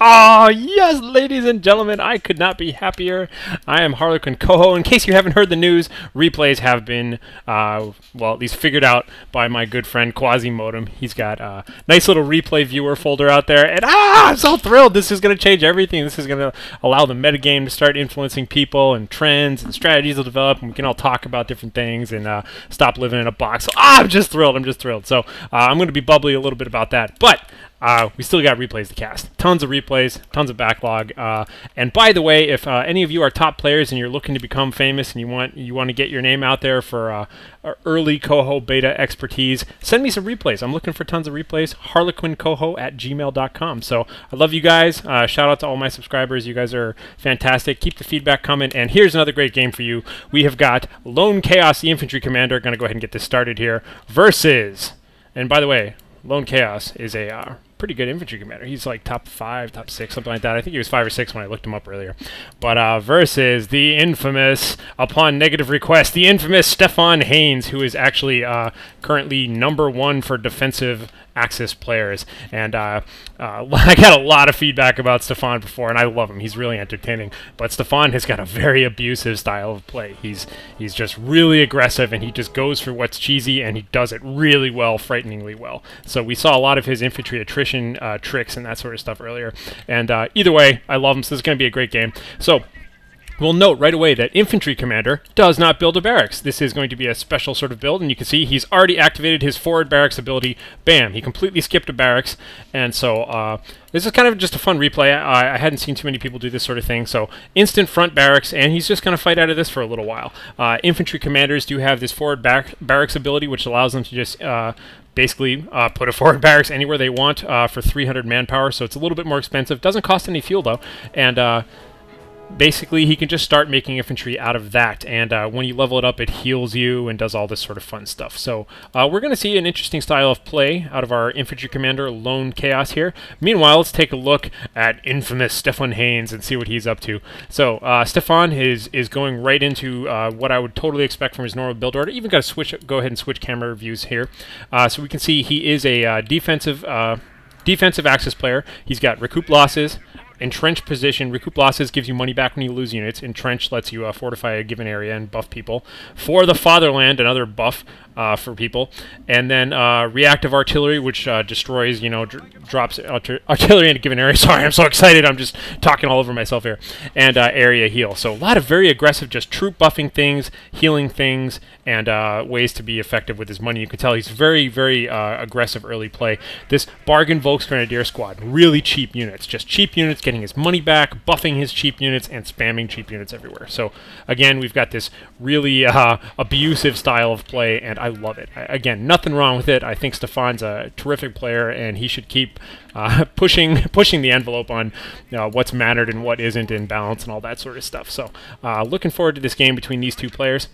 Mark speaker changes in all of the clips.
Speaker 1: Oh, yes, ladies and gentlemen, I could not be happier. I am HarlequinCoHO. In case you haven't heard the news, replays have been, well, at least figured out by my good friend Quasimodem. He's got a nice little replay viewer folder out there, and I'm so thrilled. This is going to change everything. This is going to allow the metagame to start influencing people, and trends and strategies will develop, and we can all talk about different things and stop living in a box. So, I'm just thrilled. I'm just thrilled. So I'm going to be bubbly a little bit about that, but we still got replays to cast. Tons of replays, tons of backlog. And by the way, if any of you are top players and you're looking to become famous and you want to get your name out there for early Coho beta expertise, send me some replays. I'm looking for tons of replays. HarlequinCoHO@gmail.com. So I love you guys. Shout out to all my subscribers. You guys are fantastic. Keep the feedback coming. And here's another great game for you. We have got LoneChaos, the Infantry Commander. Going to go ahead and get this started here. Versus, and by the way, LoneChaos is a pretty good infantry commander. He's like top 5, top 6, something like that. I think he was 5 or 6 when I looked him up earlier. But versus the infamous, upon negative request, the infamous StefanHaines, who is actually currently #1 for defensive Axis players. And I got a lot of feedback about Stefan before, and I love him. He's really entertaining. But Stefan has got a very abusive style of play. He's just really aggressive, and he just goes for what's cheesy, and he does it really well, frighteningly well. So we saw a lot of his infantry attrition tricks and that sort of stuff earlier. And either way, I love him, so this is going to be a great game. So we'll note right away that Infantry Commander does not build a barracks. This is going to be a special sort of build, and you can see he's already activated his forward barracks ability. Bam! He completely skipped a barracks, and so this is kind of just a fun replay. I hadn't seen too many people do this sort of thing, so instant front barracks, and he's just going to fight out of this for a little while. Infantry Commanders do have this forward barracks ability, which allows them to just basically put a forward barracks anywhere they want for 300 manpower, so it's a little bit more expensive. Doesn't cost any fuel, though, and basically, he can just start making infantry out of that, and when you level it up, it heals you and does all this sort of fun stuff. So we're going to see an interesting style of play out of our infantry commander, LoneChaos here. Meanwhile, let's take a look at infamous StefanHaines and see what he's up to. So Stefan is going right into what I would totally expect from his normal build order. Even got to go ahead and switch camera views here, so we can see he is a defensive Axis player. He's got recoup losses. Entrench position. Recoup losses gives you money back when you lose units. Entrench lets you fortify a given area and buff people. For the Fatherland, another buff for people. And then reactive artillery, which destroys, drops artillery in a given area. Sorry, I'm so excited. I'm just talking all over myself here. And area heal. So a lot of very aggressive, just troop buffing things, healing things, and ways to be effective with his money. You can tell he's very, very aggressive early play. This Bargain Volksgrenadier squad, really cheap units. Just cheap units, getting his money back, buffing his cheap units, and spamming cheap units everywhere. So again, we've got this really abusive style of play, and I love it. Again, nothing wrong with it. I think Stefan's a terrific player, and he should keep pushing the envelope on what's mattered and what isn't in balance and all that sort of stuff. So looking forward to this game between these two players.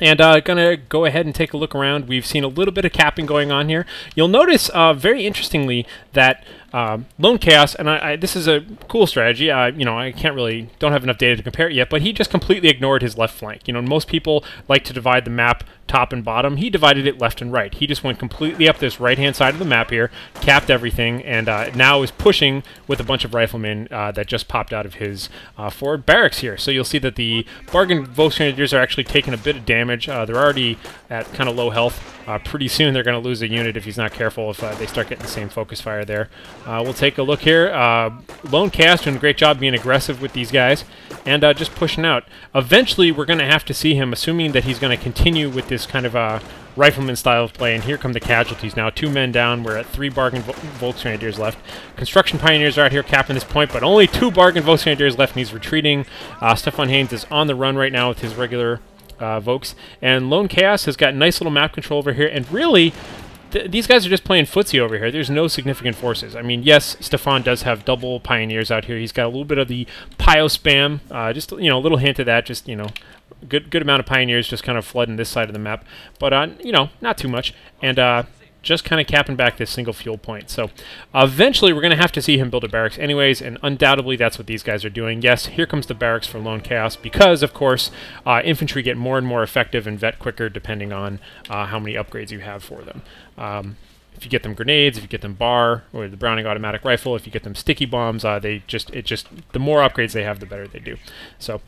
Speaker 1: And gonna go ahead and take a look around. We've seen a little bit of capping going on here. You'll notice, very interestingly, that LoneChaos, and this is a cool strategy. I don't have enough data to compare it yet, but he just completely ignored his left flank. Most people like to divide the map top and bottom. He divided it left and right. He just went completely up this right-hand side of the map here, capped everything, and now is pushing with a bunch of riflemen that just popped out of his forward barracks here. So you'll see that the Bargain Volksgrenadiers are actually taking a bit of damage. They're already at kind of low health. Pretty soon they're going to lose a unit if he's not careful, if they start getting the same focus fire there. We'll take a look here. LoneChaos doing a great job being aggressive with these guys and just pushing out. Eventually we're going to have to see him, assuming that he's going to continue with this kind of rifleman style of play, and here come the casualties now. 2 men down. We're at 3 Bargain Volksgrenadiers left. Construction Pioneers are out here capping this point, but only 2 Bargain Volksgrenadiers left, and he's retreating. StefanHaines is on the run right now with his regular Volks, and LoneChaos has got nice little map control over here, and really these guys are just playing footsie over here. There's no significant forces. I mean, yes, Stefan does have double Pioneers out here. He's got a little bit of the Pio spam, just a little hint of that, just good amount of Pioneers just kind of flooding this side of the map, but not too much, and just kind of capping back this single fuel point. So eventually we're going to have to see him build a barracks anyways, and undoubtedly that's what these guys are doing. Yes, here comes the barracks for LoneChaos, because of course infantry get more and more effective and vet quicker depending on how many upgrades you have for them. if you get them grenades, if you get them bar, or the Browning automatic rifle, if you get them sticky bombs, the more upgrades they have, the better they do. So.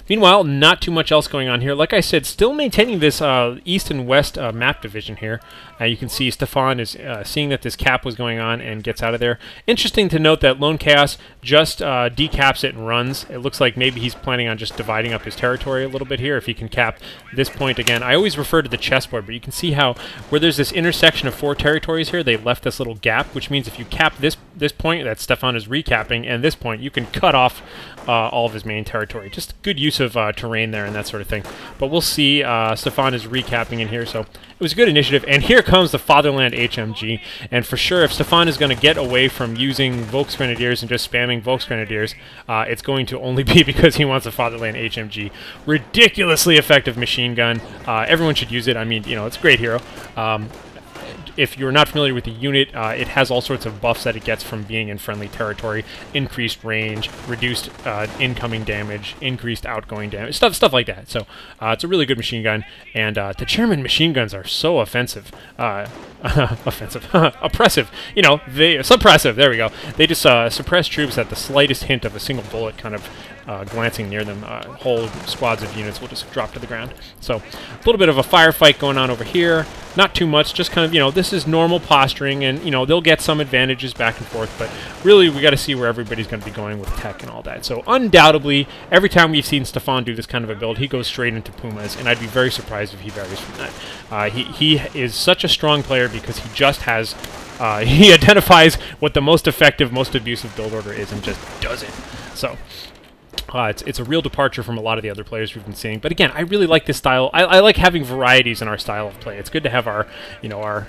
Speaker 1: Meanwhile, not too much else going on here. Like I said, still maintaining this east and west map division here. You can see Stefan is seeing that this cap was going on and gets out of there. Interesting to note that LoneChaos just decaps it and runs. It looks like maybe he's planning on just dividing up his territory a little bit here if he can cap this point again. I always refer to the chessboard, but you can see how where there's this intersection of 4 territories here, they left this little gap, which means if you cap this point that Stefan is recapping and this point, you can cut off all of his main territory. Just good use of terrain there and that sort of thing. But we'll see. Stefan is recapping in here, so it was a good initiative. And here comes the Fatherland HMG. And for sure, if Stefan is going to get away from using Volksgrenadiers and just spamming Volksgrenadiers, it's going to only be because he wants a Fatherland HMG. Ridiculously effective machine gun. Everyone should use it. I mean, you know, it's a great hero. If you're not familiar with the unit, it has all sorts of buffs that it gets from being in friendly territory. Increased range, reduced incoming damage, increased outgoing damage, stuff like that. So it's a really good machine gun, and the German machine guns are so offensive. Oppressive. You know, suppressive, there we go. They just suppress troops at the slightest hint of a single bullet kind of glancing near them. Whole squads of units will just drop to the ground. So a little bit of a firefight going on over here. Not too much, just kind of, you know, this is normal posturing, and, you know, they'll get some advantages back and forth, but really we got to see where everybody's going to be going with tech and all that. So undoubtedly, every time we've seen Stefan do this kind of a build, he goes straight into Pumas, and I'd be very surprised if he varies from that. He is such a strong player because he just has, he identifies what the most effective, most abusive build order is and just does it. So. It's a real departure from a lot of the other players we've been seeing. But again, I really like this style. I like having varieties in our style of play. It's good to have our, you know, our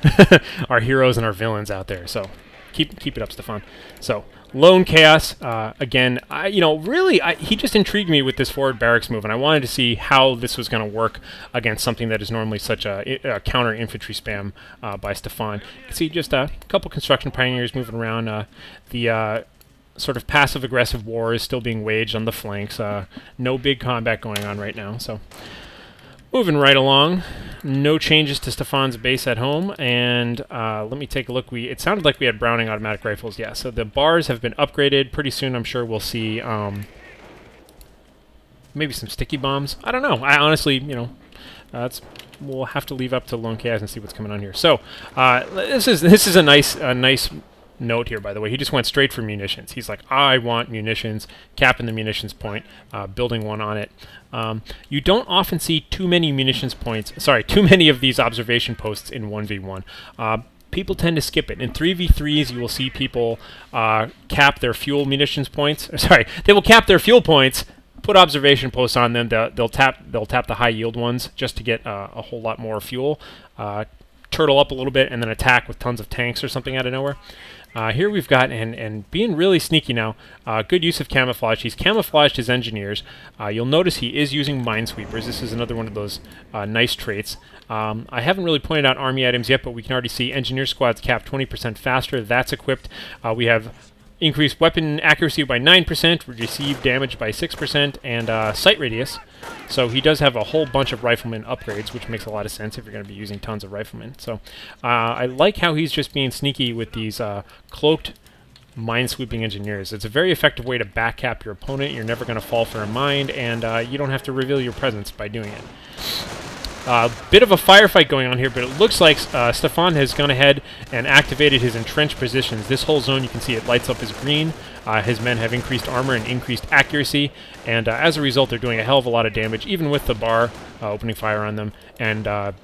Speaker 1: our heroes and our villains out there. So keep it up, Stefan. So LoneChaos, again, you know, really, he just intrigued me with this forward barracks move, and I wanted to see how this was going to work against something that is normally such a counter infantry spam by Stefan. You can see just a couple construction pioneers moving around. The sort of passive-aggressive war is still being waged on the flanks. No big combat going on right now, so moving right along. No changes to Stefan's base at home, and let me take a look. It sounded like we had Browning automatic rifles. Yeah, so the bars have been upgraded. Pretty soon, I'm sure we'll see maybe some sticky bombs. I don't know. I honestly, you know, we'll have to leave up to LoneChaos and see what's coming on here. So this is a nice note here, by the way. He just went straight for munitions. He's like, I want munitions, capping the munitions point, building one on it. You don't often see too many too many of these observation posts in 1v1. People tend to skip it. In 3v3s, you will see people cap their fuel munitions points. Sorry, they will cap their fuel points, put observation posts on them. They'll tap the high yield ones just to get a whole lot more fuel. Turtle up a little bit and then attack with tons of tanks or something out of nowhere. Here we've got, and being really sneaky now, good use of camouflage. He's camouflaged his engineers. You'll notice he is using minesweepers. This is another one of those nice traits. I haven't really pointed out army items yet, but we can already see engineer squads cap 20% faster. That's equipped. We have increased weapon accuracy by 9%, receive damage by 6%, and sight radius. So he does have a whole bunch of rifleman upgrades, which makes a lot of sense if you're going to be using tons of riflemen. So I like how he's just being sneaky with these cloaked minesweeping engineers. It's a very effective way to backcap your opponent. You're never going to fall for a mine, and you don't have to reveal your presence by doing it. Bit of a firefight going on here, but it looks like Stefan has gone ahead and activated his entrenched positions. This whole zone, you can see it lights up as green. His men have increased armor and increased accuracy, and as a result, they're doing a hell of a lot of damage, even with the bar opening fire on them. And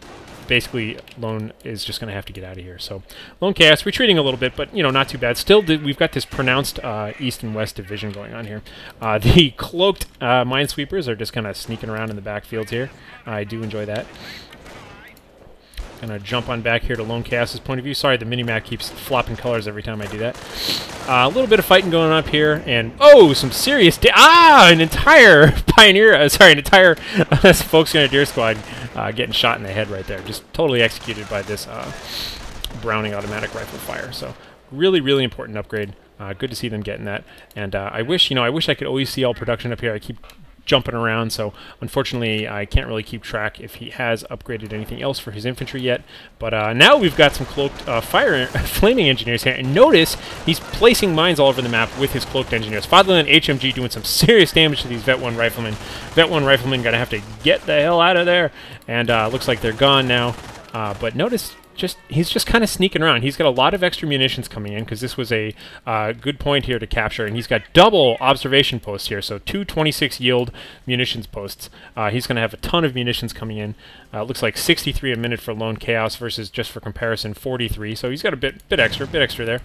Speaker 1: basically, Lone is just going to have to get out of here. So LoneChaos retreating a little bit, but, you know, not too bad. Still, we've got this pronounced east and west division going on here. The cloaked minesweepers are just kind of sneaking around in the backfields here. I do enjoy that. Gonna jump on back here to LoneChaos' point of view. Sorry, the minimap keeps flopping colors every time I do that. A little bit of fighting going on up here, and oh, some serious an entire pioneer, sorry, an entire Volksgrenadier squad getting shot in the head right there. Just totally executed by this Browning automatic rifle fire. So really, really important upgrade. Good to see them getting that. And I wish I could always see all production up here. I keep jumping around, so unfortunately I can't really keep track if he has upgraded anything else for his infantry yet. But now we've got some cloaked flaming engineers here, and notice he's placing mines all over the map with his cloaked engineers. Fatherland HMG doing some serious damage to these Vet 1 riflemen. Vet 1 riflemen gonna have to get the hell out of there, and looks like they're gone now. But notice he's just kind of sneaking around. He's got a lot of extra munitions coming in because this was a good point here to capture, and he's got double observation posts here, so 2 26 yield munitions posts. He's going to have a ton of munitions coming in. Looks like 63 a minute for LoneChaos versus, just for comparison, 43. So he's got a bit extra there,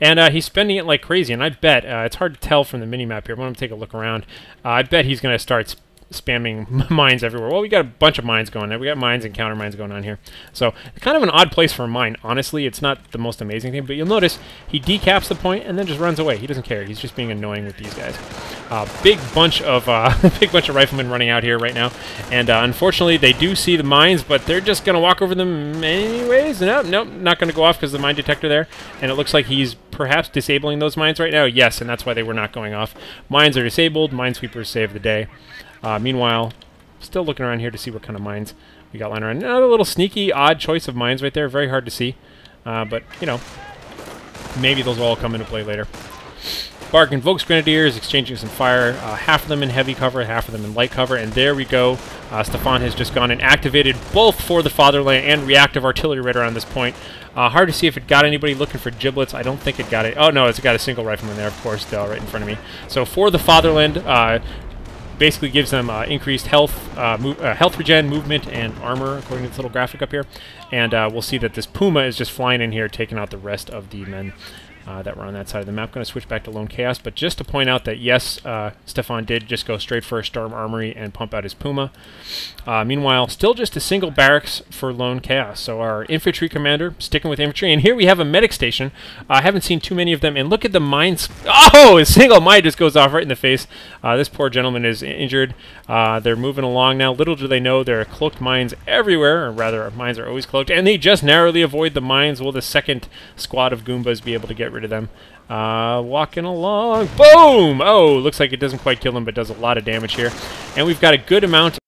Speaker 1: and he's spending it like crazy. And I bet it's hard to tell from the mini map here. But I'm going to take a look around. I bet he's going to start spamming mines everywhere. Well, we got a bunch of mines going there. We got mines and counter mines going on here. So kind of an odd place for a mine. Honestly, it's not the most amazing thing, but you'll notice he decaps the point and then just runs away. He doesn't care. He's just being annoying with these guys. Big bunch of riflemen running out here right now, and unfortunately they do see the mines, but they're just gonna walk over them anyways. Nope, not gonna go off because of the mine detector there, and it looks like he's perhaps disabling those mines right now. Yes, and that's why they were not going off. Mines are disabled. Minesweepers save the day. Meanwhile, still looking around here to see what kind of mines we got lying around. Another little sneaky, odd choice of mines right there. Very hard to see. But, you know, maybe those will all come into play later. Bark invokes Grenadiers, exchanging some fire. Half of them in heavy cover, half of them in light cover. And there we go. Stefan has just gone and activated both for the Fatherland and reactive artillery right around this point. Hard to see if it got anybody looking for giblets. I don't think it got it. Oh, no, it's got a single rifleman there, of course, right in front of me. So for the Fatherland, basically gives them increased health, health regen, movement, and armor, according to this little graphic up here. And we'll see that this Puma is just flying in here, taking out the rest of the men that were on that side of the map. Going to switch back to LoneChaos, but just to point out that yes, Stefan did just go straight for a Storm Armory and pump out his Puma. Meanwhile, still just a single barracks for LoneChaos. So our infantry commander sticking with infantry, and here we have a medic station. I haven't seen too many of them, and look at the mines. Oh, a single mine just goes off right in the face. This poor gentleman is injured. They're moving along now. Little do they know there are cloaked mines everywhere, or rather, mines are always cloaked, and they just narrowly avoid the mines. Will the second squad of Goombas be able to get rid of them? Walking along. Boom! Oh, looks like it doesn't quite kill them, but does a lot of damage here. And we've got a good amount